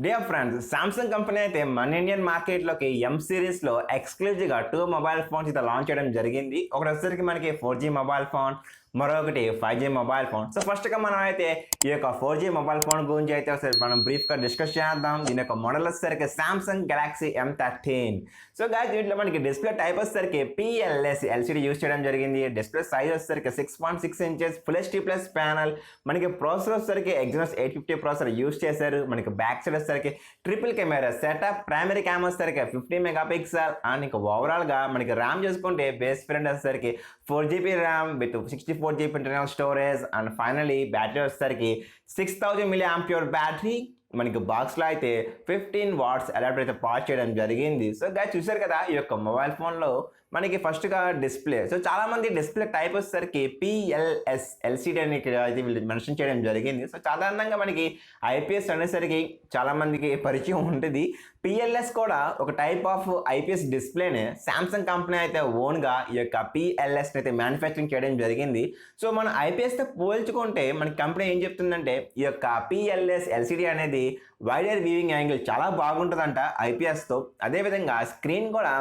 Dear friends, Samsung company అయితే మన Indian మార్కెట్లోకి ఎం సిరీస్లో ఎక్స్క్లూజివ్గా 2 మొబైల్ ఫోన్స్ అయితే లాంచ్ చేయడం జరిగింది. ఒకటి వచ్చేసరికి మనకి 4G మొబైల్ ఫోన్, మరొకటి 5G మొబైల్ ఫోన్. సో ఫస్ట్గా మనం అయితే ఈ యొక్క 4G మొబైల్ ఫోన్ గురించి అయితే ఒకసారి మనం బ్రీఫ్గా డిస్కస్ చేద్దాం. దీని యొక్క మోడల్ వచ్చేసరికి Samsung Galaxy M13. So guys, దీంట్లో మనకి డిస్ప్లే టైప్ వచ్చేసరికి PLS LCD యూస్ చేయడం జరిగింది. డిస్ప్లే సైజ్ వచ్చేసరికి 6.6 inches full HD plus panel. మనకి ప్రాసెసర్ వచ్చేసరికి Exynos 850 ప్రాసెసర్ యూస్ చేశారు. మనకి బ్యాక్ సైడ్ వచ్చేసరికి triple camera setup, primary camera వచ్చేసరికి 50 మెగాపిక్సెల్. అండ్ ఇంకా ఓవరాల్గా మనకి ర్యామ్ చూసుకుంటే బేస్ వేరియంట్ వచ్చేసరికి 4GB RAM with 64GB internal storage. And finally battery వచ్చేసరికి 6000 mAh బ్యాటరీ. మనకి బాక్స్లో అయితే 15 వాట్స్ అడాప్టర్ అయితే పాస్ చేయడం జరిగింది. సో గాయస్, చూసారు కదా ఈ యొక్క మొబైల్ ఫోన్లో మనకి ఫస్ట్గా డిస్ప్లే. సో చాలామంది డిస్ప్లే టైప్ వచ్చేసరికి PLS LCD అని ఇక్కడ అయితే వీళ్ళు మెన్షన్ చేయడం జరిగింది. సో సాధారణంగా మనకి IPS అనేసరికి చాలామందికి పరిచయం ఉంటుంది. PLS కూడా ఒక టైప్ ఆఫ్ IPS డిస్ప్లేనే సామ్సంగ్ కంపెనీ అయితే ఓన్గా ఈ యొక్క PLSని అయితే మ్యానుఫ్యాక్చరింగ్ చేయడం జరిగింది. సో మన IPSతో పోల్చుకుంటే మన కంపెనీ ఏం చెప్తుందంటే ఈ యొక్క PLS LCD అనేది వైడర్ వ్యూయింగ్ యాంగిల్ చాలా బాగుంటుందంట IPSతో. అదేవిధంగా స్క్రీన్ కూడా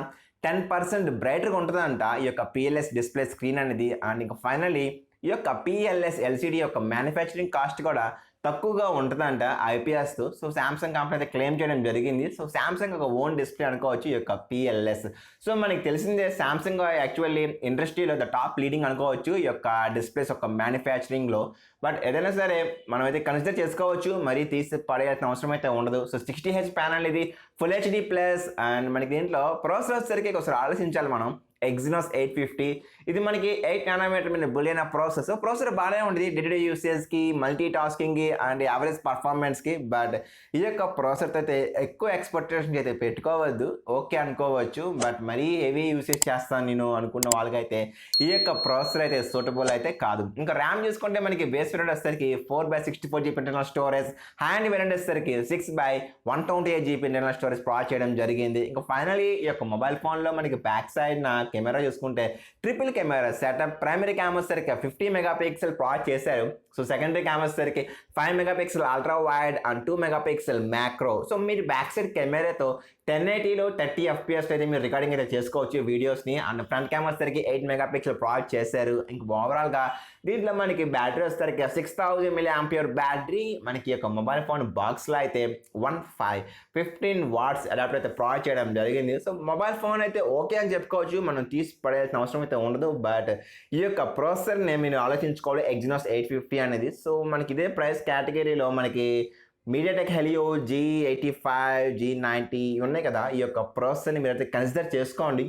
10% బ్రైట్గా ఉంటుందంట ఈ యొక్క PLS డిస్ప్లే స్క్రీన్ అనేది. అండ్ ఇంకా ఫైనలీ ఈ యొక్క PLS LCD యొక్క మ్యానుఫ్యాక్చరింగ్ కాస్ట్ కూడా తక్కువగా ఉంటుందంట IPSతో. సో సామ్సంగ్ కంపెనీ అయితే క్లెయిమ్ చేయడం జరిగింది. సో సామ్సంగ్ ఒక ఓన్ డిస్ప్లే అనుకోవచ్చు ఈ యొక్క PLS. సో మనకి తెలిసిందే సామ్సంగ్ యాక్చువల్లీ ఇండస్ట్రీలో ద టాప్ లీడింగ్ అనుకోవచ్చు ఈ యొక్క డిస్ప్లేస్ యొక్క మ్యానుఫ్యాక్చరింగ్లో. బట్ ఏదైనా సరే మనం అయితే కన్సిడర్ చేసుకోవచ్చు, మరీ తీసి పడేయాల్సిన అవసరం అయితే ఉండదు. సో 60Hz ప్యానల్ ఇది, ఫుల్ HD ప్లస్. అండ్ మనకి దీంట్లో ప్రాసెసర్ వచ్చేసరికి ఒకసారి ఆలోచించాలి మనం. Exynos 850 ఇది మనకి 8nm మీద బులియన్ ప్రాసెసర్ బాగానే ఉంటుంది డే టు డే యూసేజ్కి, మల్టీ టాస్కింగ్కి అండ్ యావరేజ్ పర్ఫార్మెన్స్కి. బట్ ఈ యొక్క ప్రాసెసర్ అయితే ఎక్కువ ఎక్స్పెక్టేషన్కి అయితే పెట్టుకోవద్దు. ఓకే అనుకోవచ్చు, బట్ మరీ హెవీ యూసేజ్ చేస్తాను నేను అనుకున్న వాళ్ళకైతే ఈ యొక్క ప్రాసెసర్ అయితే సూటబుల్ అయితే కాదు. ఇంకా ర్యామ్ చూసుకుంటే మనకి బేస్ వేరియంట్ వచ్చేసరికి 4/64GB internal storage, hand variant వచ్చేసరికి 6/128GB ఇంటర్నల్ స్టోరేజ్ ప్రొవైడ్ చేయడం జరిగింది. ఇంకా ఫైనలీ ఈ యొక్క మొబైల్ ఫోన్లో మనకి బ్యాక్ సైడ్ కెమెరా చూసుకుంటే triple camera setup, primary camera సరికి 50 మెగాపిక్సెల్ ప్రొవైడ్ చేశారు. సో సెకండరీ కెమెరా సరికి 5 megapixel ultra wide and 2 megapixel macro. So మీరు బ్యాక్ సైడ్ కెమెరాతో 1080లో 30 FPS అయితే మీరు రికార్డింగ్ అయితే చేసుకోవచ్చు వీడియోస్ని. అండ్ ఫ్రంట్ కెమెరా సరికి 8 మెగాపిక్సెల్ ప్రొవైడ్ చేశారు. ఇంకా ఓవరాల్గా దీంట్లో మనకి బ్యాటరీ వచ్చేసరికి 6000 mAh బ్యాటరీ. మనకి యొక్క మొబైల్ ఫోన్ బాక్స్లో అయితే 15 వాట్స్ అడాప్టర్ అయితే ప్రొవైడ్ చేయడం జరిగింది. సో మొబైల్ ఫోన్ అయితే ఓకే అని చెప్పుకోవచ్చు, మనం తీసి పడేయాల్సిన అవసరం అయితే ఉండదు. బట్ ఈ యొక్క ప్రాసెసర్ని మీరు ఆలోచించుకోవాలి, Exynos 850 అనేది. సో మనకి ఇదే ప్రైస్ కేటగిరీలో మనకి మీడియాటెక్ హెలియో G85, G90 ఉన్నాయి కదా. ఈ యొక్క ప్రాసెసర్ని మీరైతే కన్సిడర్ చేసుకోండి.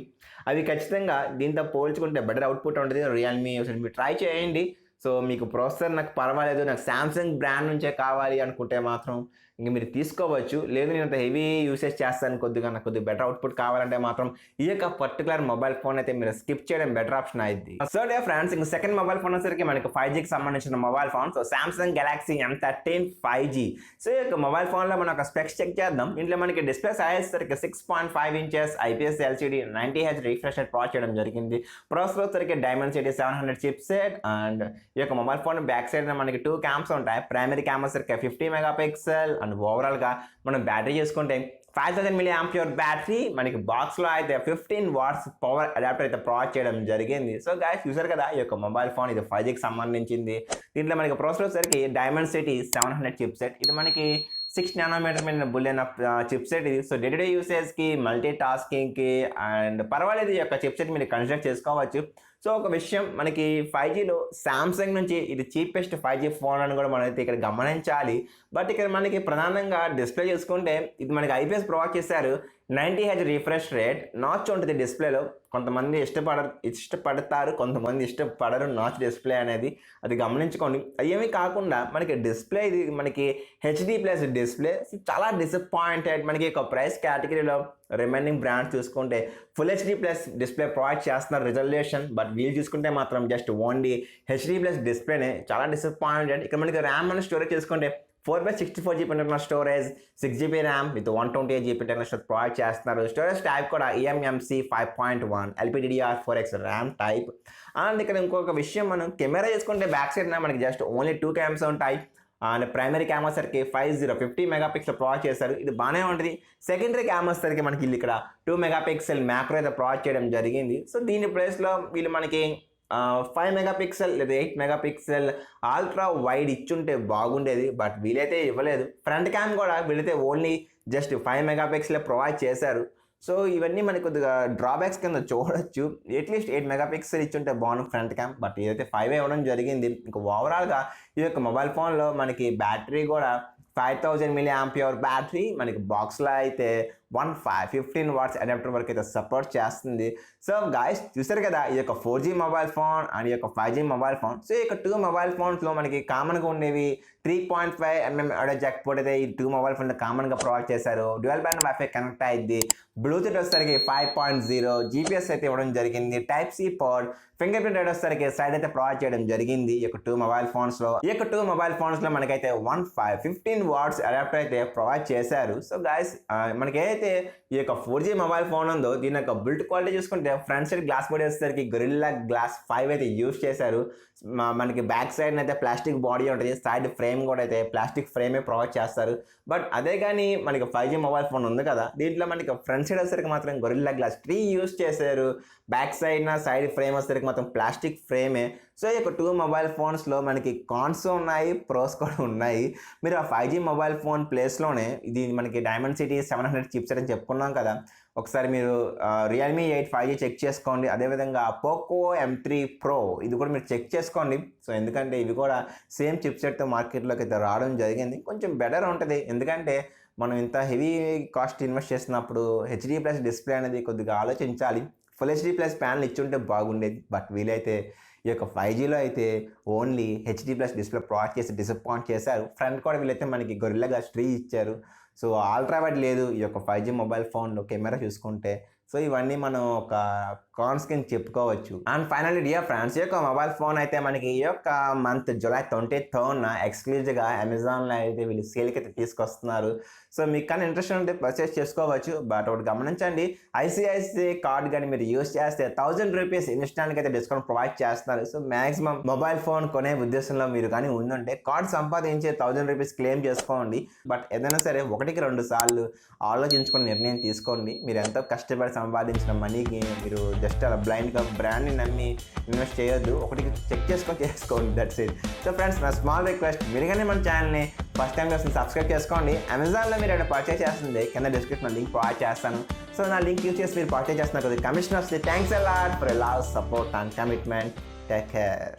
అవి ఖచ్చితంగా దీంతో పోల్చుకుంటే బెటర్ అవుట్పుట్ ఉంటుంది. రియల్మీ మీరు ట్రై చేయండి. సో మీకు ప్రాసెసర్ నాకు పర్వాలేదు, నాకు సామ్సంగ్ బ్రాండ్ నుంచే కావాలి అనుకుంటే మాత్రం ఇంక మీరు తీసుకోవచ్చు. లేదు నేను అంత హెవీ యూసేజ్ చేస్తాను, నాకు కొద్దిగా బెటర్ అవుట్పుట్ కావాలంటే మాత్రం ఈ యొక్క పర్టికులర్ మొబైల్ ఫోన్ అయితే మీరు స్కిప్ చేయడం బెటర్ ఆప్షన్ అయింది. సో డే ఫ్రెండ్స్, ఇంక సెకండ్ మొబైల్ ఫోన్ వచ్చేసరికి మనకి 5Gకి సంబంధించిన mobile phone. So Samsung Galaxy M13 5G. So ఈ యొక్క మొబైల్ ఫోన్లో మనం ఒక స్పెక్స్ చెక్ చేద్దాం. ఇంట్లో మనకి డిస్ప్లే సైజ్ వచ్చేసరికి 6.5 inches IPS LCD 90Hz refresh rate provide చేయడం జరిగింది. ప్రాసెసర్ వచ్చేసరికి Dimensity 700 చిప్సెట్. అండ్ ఈ యొక్క మొబైల్ ఫోన్ బ్యాక్ సైడ్ మనకి 2 క్యామ్స్ ఉంటాయి. ప్రైమరీ కెమెరా వచ్చేసరికి 50 మెగాపిక్సెల్. అండ్ ఓవరాల్గా మనం బ్యాటరీ చేసుకుంటే 5000 mAh బ్యాటరీ. మనకి బాక్స్లో అయితే 15 వాట్స్ పవర్ అడాప్టర్ అయితే ప్రొవైడ్ చేయడం జరిగింది. సో గాయస్, చూసారు కదా ఈ యొక్క మొబైల్ ఫోన్ ఇది 5Gకి సంబంధించింది. దీంట్లో మనకి ప్రాసెసర్ వచ్చేసరికి Dimensity 700 చిప్సెట్. ఇది మనకి 6nm మీద బులియన్ చిప్సెట్ ఇది. సో డే టు డే యూసేజ్కి, మల్టీ టాస్కింగ్కి అండ్ పర్వాలేదు ఈ యొక్క చిప్సెట్ మీరు కన్సిడర్ చేసుకోవచ్చు. సో ఒక విషయం, మనకి 5Gలో సామ్సంగ్ నుంచి ఇది చీపెస్ట్ 5G ఫోన్ అని కూడా మనమైతే ఇక్కడ గమనించాలి. బట్ ఇక్కడ మనకి ప్రధానంగా డిస్ప్లే చూసుకుంటే ఇది మనకి IPS ప్రొవైడ్ చేశారు. 90Hz refresh rate. నాచ్ ఉంటుంది డిస్ప్లేలో. కొంతమంది ఇష్టపడతారు, కొంతమంది ఇష్టపడరు నాచ్ డిస్ప్లే అనేది. అది గమనించుకోండి. ఏమీ కాకుండా మనకి డిస్ప్లే ఇది మనకి HD ప్లస్ డిస్ప్లే. చాలా డిసప్పాయింటెడ్. మనకి ఒక ప్రైస్ కేటగిరీలో రిమైనింగ్ బ్రాండ్స్ చూసుకుంటే full HD plus display provide చేస్తున్నారు రిజల్యూషన్. బట్ వీళ్ళు చూసుకుంటే మాత్రం జస్ట్ ఓన్లీ HD ప్లస్ డిస్ప్లేనే. చాలా డిసప్పాయింటెడ్. ఇక్కడ మనకి ర్యామ్ అండ్ స్టోరేజ్ చూసుకుంటే 4/64GB internal storage, 6GB RAM with 128GB internal storage provide చేస్తున్నారు. స్టోరేజ్ టైప్ కూడా eMMC 5.1 LPDDR4X RAM type. And ఇక్కడ ఇంకొక విషయం, మనం కెమెరా చేసుకుంటే బ్యాక్ సైడ్ మనకి జస్ట్ ఓన్లీ 2 క్యామ్స్ ఉంటాయి. అండ్ ప్రైమరీ కెమెరా సరికి 50 మెగాపిక్సెల్ ప్రొవైడ్ చేశారు. ఇది బాగానే ఉంటుంది. సెకండరీ కెమెరా సరికి మనకి ఇక్కడ 2 మెగాపిక్సెల్ మ్యాక్రో అయితే ప్రొవైడ్ చేయడం జరిగింది. సో దీని ప్లేస్లో వీళ్ళు మనకి 5 మెగాపిక్సెల్ లేదా 8 మెగాపిక్సెల్ అల్ట్రా వైడ్ ఇచ్చుంటే బాగుండేది. బట్ వీలైతే ఇవ్వలేదు. ఫ్రంట్ క్యామ్ కూడా వీళ్ళైతే ఓన్లీ జస్ట్ 5 మెగాపిక్సెల్ ప్రొవైడ్ చేశారు. సో ఇవన్నీ మనకి కొద్దిగా డ్రాబ్యాక్స్ కింద చూడొచ్చు. అట్లీస్ట్ 8 మెగాపిక్సెల్ ఇచ్చుంటే బాగుంది ఫ్రంట్ క్యామ్. బట్ ఇదైతే 5 ఇవ్వడం జరిగింది. ఇంకా ఓవరాల్గా ఈ యొక్క మొబైల్ ఫోన్లో మనకి బ్యాటరీ కూడా 5000 mAh బ్యాటరీ, మనకి బాక్స్లో అయితే 15 వాట్స్ అడాప్టర్ వరకు అయితే సపోర్ట్ చేస్తుంది. సో గాయస్ చూసారు కదా ఈ యొక్క 4G మొబైల్ ఫోన్ అండ్ ఈ యొక్క 5G మొబైల్ ఫోన్. సో ఈ యొక్క 2 మొబైల్ ఫోన్స్లో మనకి కామన్గా ఉండేవి 3.5mm ఆడియో జాక్ పోర్ట్ అయితే ఈ 2 మొబైల్ ఫోన్లో కామన్గా ప్రొవైడ్ చేశారు. డ్యూయల్ బ్యాండ్ వైఫై కనెక్ట్ అయ్యింది. బ్లూటూత్ వచ్చేసరికి 5.0, GPS అయితే ఇవ్వడం జరిగింది. Type C port, fingerprint వచ్చేసరికి సైడ్ అయితే ప్రొవైడ్ చేయడం జరిగింది ఈ యొక్క 2 మొబైల్ ఫోన్స్లో. ఈ యొక్క 2 మొబైల్ ఫోన్స్లో మనకైతే 15 వాట్స్ అడాప్టర్ అయితే ప్రొవైడ్ చేశారు. సో గాయస్ మనకి ఏదైతే ఈ యొక్క 4G మొబైల్ ఫోన్ ఉందో దీని యొక్క బిల్డ్ క్వాలిటీ చూసుకుంటే ఫ్రంట్ సైడ్ గ్లాస్ బాడీ వచ్చేసరికి గొరిల్లా గ్లాస్ 5 అయితే యూజ్ చేశారు. మనకి బ్యాక్ సైడ్ అయితే ప్లాస్టిక్ బాడీ ఉంటుంది. సైడ్ ఫ్రేమ్ కూడా అయితే ప్లాస్టిక్ ఫ్రేమే ప్రొవైడ్ చేస్తారు. బట్ అదే కానీ మనకి 5G మొబైల్ ఫోన్ ఉంది కదా, దీంట్లో మనకి ఫ్రంట్ సైడ్ వచ్చేసరికి మాత్రం గొరిల్లా గ్లాస్ 3 యూజ్ చేశారు. బ్యాక్ సైడ్ ఫ్రేమ్ వచ్చేసరికి మొత్తం ప్లాస్టిక్ ఫ్రేమే. సో ఈ యొక్క 2 మొబైల్ ఫోన్స్లో మనకి కాన్స్ ఉన్నాయి, ప్రోస్ కూడా ఉన్నాయి. మీరు ఆ 5G మొబైల్ ఫోన్ ప్లేస్లోనే ఇది మనకి డైమండ్ సిటీ 700 చిప్సెట్ అని చెప్పుకున్నాం కదా, ఒకసారి మీరు రియల్మీ 8 5G చెక్ చేసుకోండి. అదేవిధంగా పోకో M3 Pro ఇది కూడా మీరు చెక్ చేసుకోండి. సో ఎందుకంటే ఇవి కూడా సేమ్ చిప్సెట్తో మార్కెట్లోకి అయితే రావడం జరిగింది. కొంచెం బెటర్ ఉంటుంది. ఎందుకంటే మనం ఇంత హెవీ కాస్ట్ ఇన్వెస్ట్ చేసినప్పుడు HD+ డిస్ప్లే అనేది కొద్దిగా ఆలోచించాలి. ఫుల్ HD+ ప్యానల్ ఇచ్చుంటే బాగుండేది. బట్ వీలైతే ఈ యొక్క 5Gలో అయితే ఓన్లీ HD+ డిస్ప్లే ప్రొవైడ్ చేసి డిసప్పాయింట్ చేశారు. ఫ్రంట్ కూడా వీళ్ళైతే మనకి గొరిల్లా గ్లాస్ 3 ఇచ్చారు. సో అల్ట్రా వైడ్ లేదు ఈ యొక్క 5G మొబైల్ ఫోన్లో కెమెరా చూసుకుంటే. సో ఇవన్నీ మనం ఒక కాన్స్ కింద చెప్పుకోవచ్చు. అండ్ ఫైనల్లీ డియర్ ఫ్రెండ్స్, ఈ యొక్క మొబైల్ ఫోన్ అయితే మనకి ఈ యొక్క మంత్ జూలై 23rd ఎక్స్క్లూజివ్గా అమెజాన్లో అయితే వీళ్ళు సేల్కి అయితే తీసుకొస్తున్నారు. సో మీకు కానీ ఇంట్రెస్ట్ ఉంటే పర్చేస్ చేసుకోవచ్చు. బట్ ఒకటి గమనించండి, ICICI కార్డ్ కానీ మీరు యూజ్ చేస్తే 1000 రూపీస్ ఇన్స్టాంట్గా అయితే డిస్కౌంట్ ప్రొవైడ్ చేస్తున్నారు. సో మ్యాక్సిమం మొబైల్ ఫోన్ కొనే ఉద్దేశంలో మీరు కానీ ఉందంటే కార్డ్ సంపాదించే 1000 రూపీస్ క్లెయిమ్ చేసుకోండి. బట్ ఏదైనా సరే 1-2 సార్లు ఆలోచించుకొని నిర్ణయం తీసుకోండి. మీరు ఎంతో కష్టపడి సంపాదించిన మనీకి మీరు జస్ట్ అలా బ్లైండ్గా బ్రాండ్ని నమ్మి ఇన్వెస్ట్ చేయొద్దు. ఒకటికి చెక్ చేసుకోండి. That's it. సో ఫ్రెండ్స్, నా స్మాల్ రిక్వెస్ట్, మీరు కానీ మన ఛానల్ని ఫస్ట్ టైం కోసం సబ్స్క్రైబ్ చేసుకోండి. అమెజాన్లో మీరు ఏమైనా పర్చేస్ చేస్తుంది కింద డిస్క్రిప్షన్లో లింక్ ప్రొవైడ్ చేస్తాను. సో నా లింక్ యూజ్ చేసి మీరు పర్చేస్ చేస్తున్న కొద్దిగా కమిషన్ వస్తుంది. Thanks a lot for love, support and commitment. Take care.